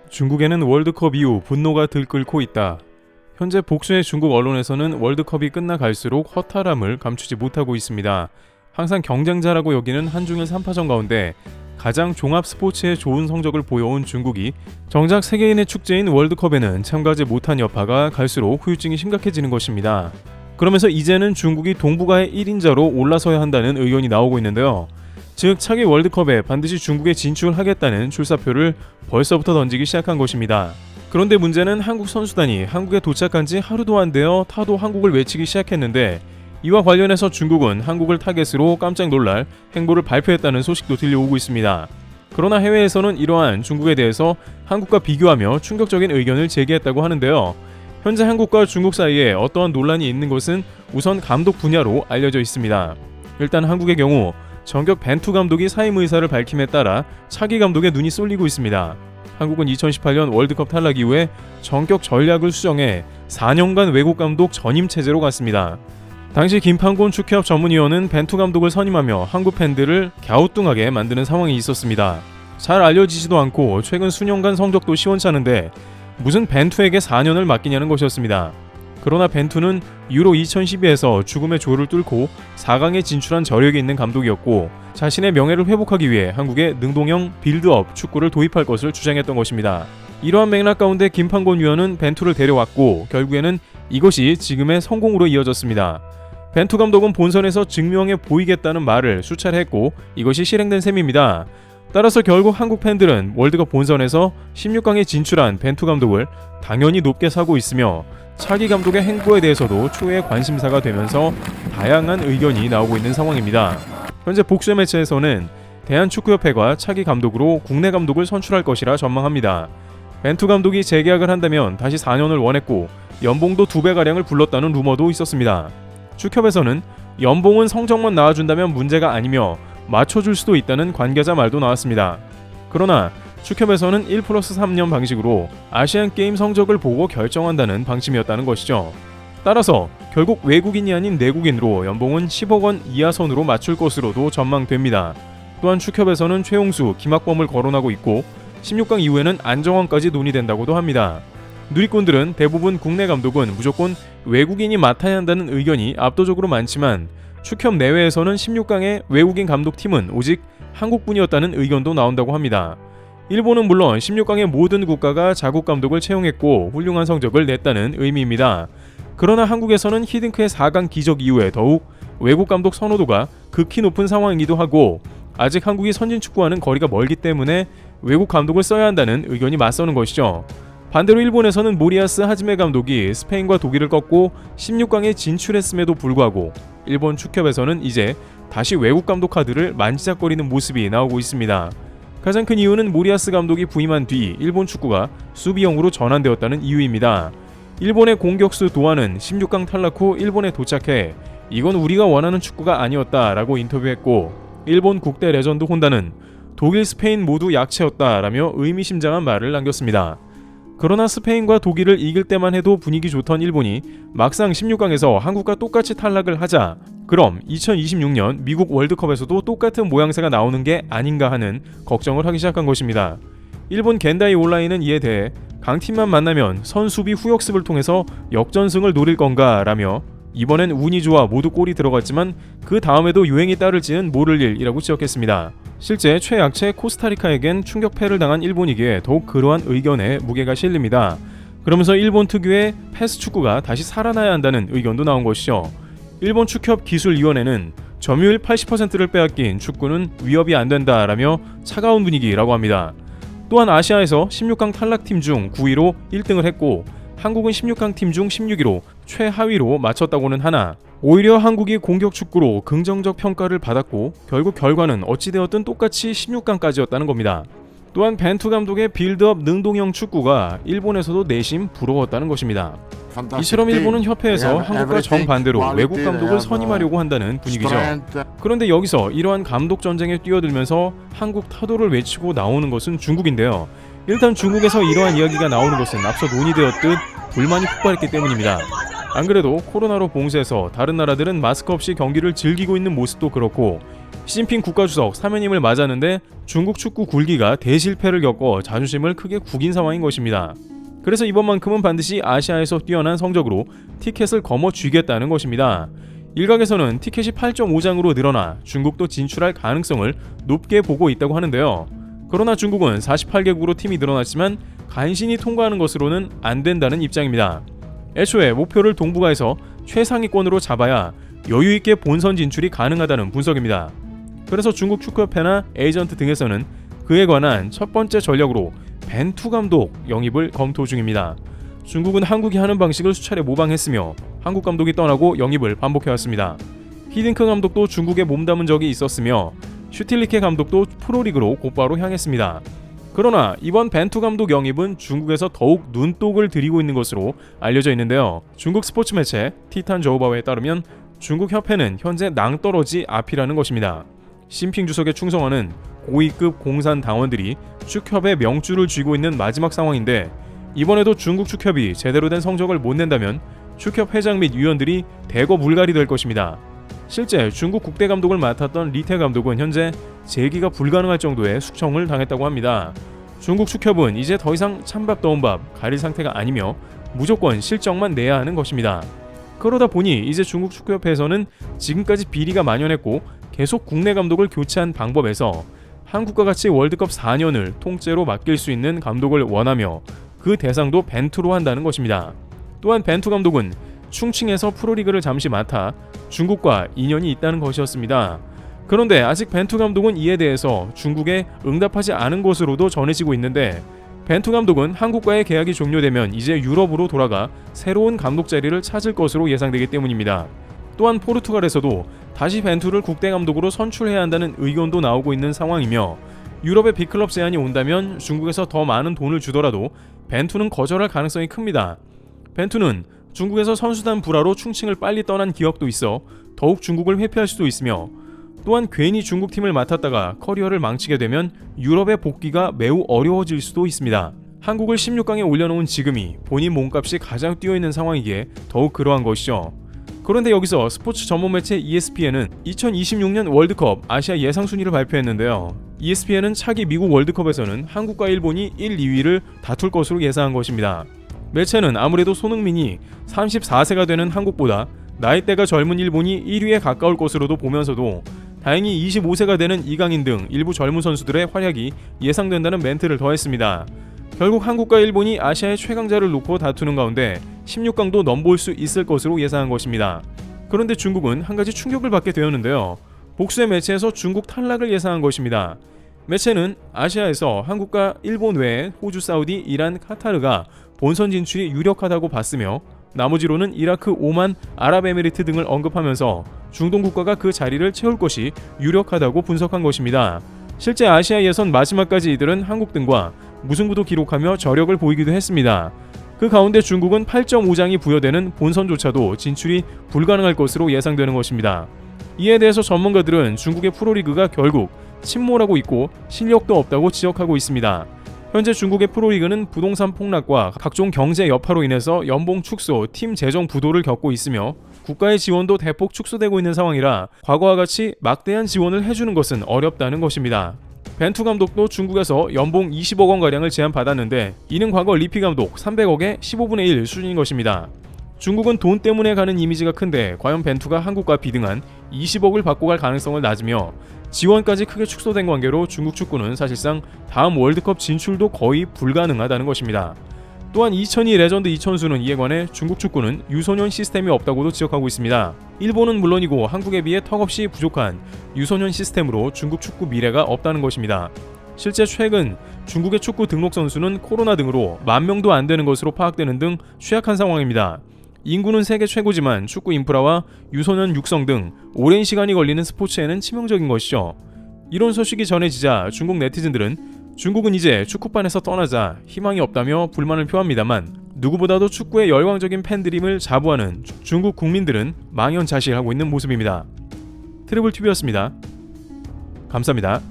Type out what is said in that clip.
중국에는 월드컵 이후 분노가 들끓고 있다. 현재 복수의 중국 언론에서는 월드컵이 끝나갈수록 허탈함을 감추지 못하고 있습니다. 항상 경쟁자라고 여기는 한중일 3파전 가운데 가장 종합 스포츠에 좋은 성적을 보여온 중국이 정작 세계인의 축제인 월드컵에는 참가하지 못한 여파가 갈수록 후유증이 심각해지는 것입니다. 그러면서 이제는 중국이 동북아의 1인자로 올라서야 한다는 의견이 나오고 있는데요. 즉 차기 월드컵에 반드시 중국에 진출하겠다는 출사표를 벌써부터 던지기 시작한 것입니다. 그런데 문제는 한국 선수단이 한국에 도착한 지 하루도 안 되어 타도 한국을 외치기 시작했는데 이와 관련해서 중국은 한국을 타겟으로 깜짝 놀랄 행보를 발표했다는 소식도 들려오고 있습니다. 그러나 해외에서는 이러한 중국에 대해서 한국과 비교하며 충격적인 의견을 제기했다고 하는데요. 현재 한국과 중국 사이에 어떠한 논란이 있는 것은 우선 감독 분야로 알려져 있습니다. 일단 한국의 경우 정격 벤투 감독이 사임 의사를 밝힘에 따라 차기 감독의 눈이 쏠리고 있습니다. 한국은 2018년 월드컵 탈락 이후에 정격 전략을 수정해 4년간 외국 감독 전임 체제로 갔습니다. 당시 김판곤 축협 전문위원은 벤투 감독을 선임하며 한국 팬들을 갸우뚱하게 만드는 상황이 있었습니다. 잘 알려지지도 않고 최근 수년간 성적도 시원찮은데 무슨 벤투에게 4년을 맡기냐는 것이었습니다. 그러나 벤투는 유로 2012에서 죽음의 조를 뚫고 4강에 진출한 저력이 있는 감독이었고 자신의 명예를 회복하기 위해 한국에 능동형 빌드업 축구를 도입할 것을 주장했던 것입니다. 이러한 맥락 가운데 김판곤 위원은 벤투를 데려왔고 결국에는 이것이 지금의 성공으로 이어졌습니다. 벤투 감독은 본선에서 증명해 보이겠다는 말을 수차례 했고 이것이 실행된 셈입니다. 따라서 결국 한국 팬들은 월드컵 본선에서 16강에 진출한 벤투 감독을 당연히 높게 사고 있으며 차기 감독의 행보에 대해서도 초유의 관심사가 되면서 다양한 의견이 나오고 있는 상황입니다. 현재 복수의 매체에서는 대한축구협회가 차기 감독으로 국내 감독을 선출할 것이라 전망합니다. 벤투 감독이 재계약을 한다면 다시 4년을 원했고 연봉도 2배가량을 불렀다는 루머도 있었습니다. 축협에서는 연봉은 성적만 나와준다면 문제가 아니며 맞춰줄 수도 있다는 관계자 말도 나왔습니다. 그러나 축협에서는 1+3년 방식으로 아시안게임 성적을 보고 결정한다는 방침이었다는 것이죠. 따라서 결국 외국인이 아닌 내국인으로 연봉은 10억 원 이하 선으로 맞출 것으로도 전망됩니다. 또한 축협에서는 최용수, 김학범을 거론하고 있고 16강 이후에는 안정환까지 논의된다고도 합니다. 누리꾼들은 대부분 국내 감독은 무조건 외국인이 맡아야 한다는 의견이 압도적으로 많지만 축협 내외에서는 16강의 외국인 감독팀은 오직 한국뿐이었다는 의견도 나온다고 합니다. 일본은 물론 16강의 모든 국가가 자국 감독을 채용했고 훌륭한 성적을 냈다는 의미입니다. 그러나 한국에서는 히딩크의 4강 기적 이후에 더욱 외국 감독 선호도가 극히 높은 상황이기도 하고 아직 한국이 선진 축구와는 거리가 멀기 때문에 외국 감독을 써야 한다는 의견이 맞서는 것이죠. 반대로 일본에서는 모리아스 하지메 감독이 스페인과 독일을 꺾고 16강에 진출했음에도 불구하고 일본 축협에서는 이제 다시 외국 감독 카드를 만지작거리는 모습이 나오고 있습니다. 가장 큰 이유는 모리아스 감독이 부임한 뒤 일본 축구가 수비형으로 전환되었다는 이유입니다. 일본의 공격수 도안은 16강 탈락 후 일본에 도착해 이건 우리가 원하는 축구가 아니었다라고 인터뷰했고 일본 국대 레전드 혼다는 독일, 스페인 모두 약체였다라며 의미심장한 말을 남겼습니다. 그러나 스페인과 독일을 이길 때만 해도 분위기 좋던 일본이 막상 16강에서 한국과 똑같이 탈락을 하자 그럼 2026년 미국 월드컵에서도 똑같은 모양새가 나오는 게 아닌가 하는 걱정을 하기 시작한 것입니다. 일본 겐다이 온라인은 이에 대해 강팀만 만나면 선수비 후역습을 통해서 역전승을 노릴 건가 라며 이번엔 운이 좋아 모두 골이 들어갔지만 그 다음에도 유행이 따를지는 모를 일이라고 지적했습니다. 실제 최약체 코스타리카에겐 충격패를 당한 일본이기에 더욱 그러한 의견에 무게가 실립니다. 그러면서 일본 특유의 패스 축구가 다시 살아나야 한다는 의견도 나온 것이죠. 일본 축협 기술위원회는 점유율 80%를 빼앗긴 축구는 위협이 안 된다라며 차가운 분위기라고 합니다. 또한 아시아에서 16강 탈락팀 중 9위로 1등을 했고 한국은 16강 팀 중 16위로 최하위로 마쳤다고는 하나 오히려 한국이 공격 축구로 긍정적 평가를 받았고 결국 결과는 어찌되었든 똑같이 16강까지였다는 겁니다. 또한 벤투 감독의 빌드업 능동형 축구가 일본에서도 내심 부러웠다는 것입니다. 이처럼 일본은 협회에서 한국과 정반대로 외국 감독을 선임하려고 한다는 분위기죠. 그런데 여기서 이러한 감독 전쟁에 뛰어들면서 한국 타도를 외치고 나오는 것은 중국인데요. 일단 중국에서 이러한 이야기가 나오는 것은 앞서 논의되었듯 불만이 폭발했기 때문입니다. 안 그래도 코로나로 봉쇄해서 다른 나라들은 마스크 없이 경기를 즐기고 있는 모습도 그렇고 시진핑 국가주석 사면임을 맞았는데 중국 축구 굴기가 대실패를 겪어 자존심을 크게 구긴 상황인 것입니다. 그래서 이번만큼은 반드시 아시아에서 뛰어난 성적으로 티켓을 거머쥐겠다는 것입니다. 일각에서는 티켓이 8.5장으로 늘어나 중국도 진출할 가능성을 높게 보고 있다고 하는데요. 그러나 중국은 48개국으로 팀이 늘어났지만 간신히 통과하는 것으로는 안 된다는 입장입니다. 애초에 목표를 동북아에서 최상위권으로 잡아야 여유있게 본선 진출이 가능하다는 분석입니다. 그래서 중국 축구협회나 에이전트 등에서는 그에 관한 첫 번째 전략으로 벤투 감독 영입을 검토 중입니다. 중국은 한국이 하는 방식을 수차례 모방했으며 한국 감독이 떠나고 영입을 반복해왔습니다. 히딩크 감독도 중국에 몸담은 적이 있었으며 슈틸리케 감독도 프로리그로 곧바로 향했습니다. 그러나 이번 벤투 감독 영입은 중국에서 더욱 눈독을 들이고 있는 것으로 알려져 있는데요. 중국 스포츠 매체 티탄 저우바오에 따르면 중국 협회는 현재 낭떠러지 앞이라는 것입니다. 시진핑 주석에 충성하는 고위급 공산 당원들이 축협의 명줄을 쥐고 있는 마지막 상황인데 이번에도 중국 축협이 제대로 된 성적을 못 낸다면 축협 회장 및 위원들이 대거 물갈이 될 것입니다. 실제 중국 국대 감독을 맡았던 리태 감독은 현재 재기가 불가능할 정도의 숙청을 당했다고 합니다. 중국 축협은 이제 더 이상 찬밥 더운 밥 가릴 상태가 아니며 무조건 실적만 내야 하는 것입니다. 그러다 보니 이제 중국 축구협회에서는 지금까지 비리가 만연했고 계속 국내 감독을 교체한 방법에서 한국과 같이 월드컵 4년을 통째로 맡길 수 있는 감독을 원하며 그 대상도 벤투로 한다는 것입니다. 또한 벤투 감독은 충칭에서 프로리그를 잠시 맡아 중국과 인연이 있다는 것이었습니다. 그런데 아직 벤투 감독은 이에 대해서 중국에 응답하지 않은 것으로도 전해지고 있는데 벤투 감독은 한국과의 계약이 종료되면 이제 유럽으로 돌아가 새로운 감독 자리를 찾을 것으로 예상되기 때문입니다. 또한 포르투갈에서도 다시 벤투를 국대 감독으로 선출해야 한다는 의견도 나오고 있는 상황이며 유럽의 빅클럽 제안이 온다면 중국에서 더 많은 돈을 주더라도 벤투는 거절할 가능성이 큽니다. 벤투는 중국에서 선수단 불화로 충칭을 빨리 떠난 기억도 있어 더욱 중국을 회피할 수도 있으며 또한 괜히 중국팀을 맡았다가 커리어를 망치게 되면 유럽의 복귀가 매우 어려워질 수도 있습니다. 한국을 16강에 올려놓은 지금이 본인 몸값이 가장 뛰어있는 상황이기에 더욱 그러한 것이죠. 그런데 여기서 스포츠 전문 매체 ESPN은 2026년 월드컵 아시아 예상 순위를 발표했는데요. ESPN은 차기 미국 월드컵에서는 한국과 일본이 1, 2위를 다툴 것으로 예상한 것입니다. 매체는 아무래도 손흥민이 34세가 되는 한국보다 나이대가 젊은 일본이 1위에 가까울 것으로도 보면서도 다행히 25세가 되는 이강인 등 일부 젊은 선수들의 활약이 예상된다는 멘트를 더했습니다. 결국 한국과 일본이 아시아의 최강자를 놓고 다투는 가운데 16강도 넘볼 수 있을 것으로 예상한 것입니다. 그런데 중국은 한 가지 충격을 받게 되었는데요. 복수의 매체에서 중국 탈락을 예상한 것입니다. 매체는 아시아에서 한국과 일본 외에 호주, 사우디, 이란, 카타르가 본선 진출이 유력하다고 봤으며 나머지로는 이라크, 오만, 아랍에미리트 등을 언급하면서 중동 국가가 그 자리를 채울 것이 유력하다고 분석한 것입니다. 실제 아시아 예선 마지막까지 이들은 한국 등과 무승부도 기록하며 저력을 보이기도 했습니다. 그 가운데 중국은 8.5장이 부여되는 본선조차도 진출이 불가능할 것으로 예상되는 것입니다. 이에 대해서 전문가들은 중국의 프로리그가 결국 침몰하고 있고 실력도 없다고 지적하고 있습니다. 현재 중국의 프로리그는 부동산 폭락과 각종 경제 여파로 인해서 연봉 축소, 팀 재정 부도를 겪고 있으며 국가의 지원도 대폭 축소되고 있는 상황이라 과거와 같이 막대한 지원을 해주는 것은 어렵다는 것입니다. 벤투 감독도 중국에서 연봉 20억 원가량을 제안받았는데 이는 과거 리피 감독 300억의 15분의 1 수준인 것입니다. 중국은 돈 때문에 가는 이미지가 큰데 과연 벤투가 한국과 비등한 20억을 받고 갈 가능성을 낮으며 지원까지 크게 축소된 관계로 중국 축구는 사실상 다음 월드컵 진출도 거의 불가능하다는 것입니다. 또한 2002 레전드 이천수는 이에 관해 중국 축구는 유소년 시스템이 없다고도 지적하고 있습니다. 일본은 물론이고 한국에 비해 턱없이 부족한 유소년 시스템으로 중국 축구 미래가 없다는 것입니다. 실제 최근 중국의 축구 등록 선수는 코로나 등으로 10,000명도 안 되는 것으로 파악되는 등 취약한 상황입니다. 인구는 세계 최고지만 축구 인프라와 유소년 육성 등 오랜 시간이 걸리는 스포츠에는 치명적인 것이죠. 이런 소식이 전해지자 중국 네티즌들은 중국은 이제 축구판에서 떠나자 희망이 없다며 불만을 표합니다만 누구보다도 축구의 열광적인 팬드림을 자부하는 중국 국민들은 망연자실하고 있는 모습입니다. 트리블TV였습니다. 감사합니다.